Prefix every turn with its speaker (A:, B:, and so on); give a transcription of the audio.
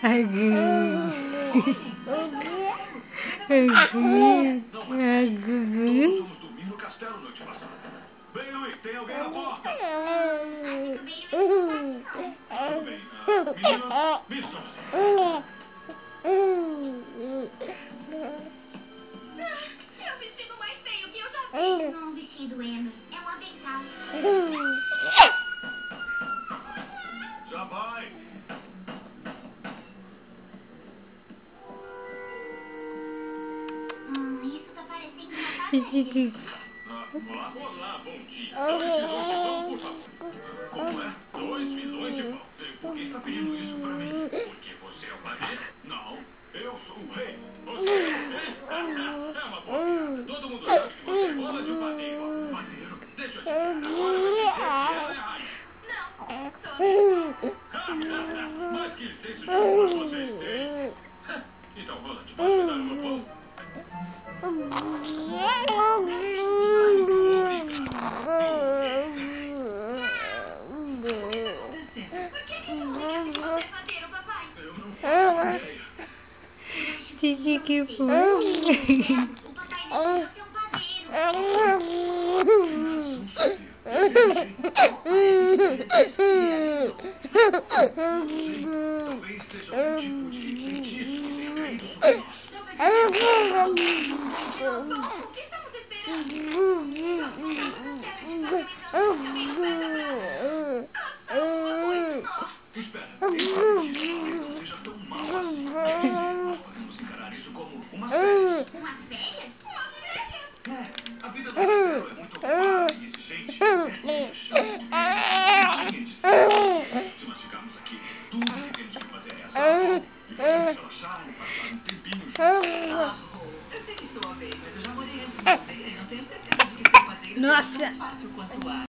A: Fomos dormir no castelo noite passada. Bailey, tem alguém na porta?
B: Acho que o Bailey
A: Tudo bem. Meninas, vistam-se.
B: É o vestido mais feio que eu já vi. Isso não é um vestido, Emma. É um avental.
A: Já vai.
B: Isso tá parecendo uma padaria.
A: Olá, bom dia. 2 filões de pão, por favor. Como é? 2 filões de pão. Por que está pedindo isso pra mim? Porque você é o padeiro? Não, eu sou o rei. Você é o rei? É uma boa piada. Todo mundo sabe que você é bola de padeiro. Padeiro? Deixa eu te ver. Agora vai dizer se ela é a rainha.
B: Não, sou eu.
A: Mas que senso de humor vocês têm. Então, Roland, pode me dar o meu pão?
B: Por que não deixa de você padeiro, papai?
A: Eu não faço ideia.
B: O papai deixou ser um padeiro.
A: Talvez seja um tipo de feitiço que tenha caído sobre nós.
B: Bom, o que estamos esperando? Vamos voltar pro castelo de Sacramento no caminho para cá.
A: Espera, esse talvez não seja tão mau assim. Nós podemos encarar isso como umas férias.
B: Umas férias? Umas férias?
A: É, a vida do castelo é muito ocupada e exigente. Esta é a chance de ver se nós ficarmos aqui, tudo que temos que fazer é assar e podemos relaxar e passar um tempinho juntos.
C: Eu sei que sou a Bey, mas eu já morei antes de aldeia e não tenho certeza de que ser padeiro seja tão fácil quanto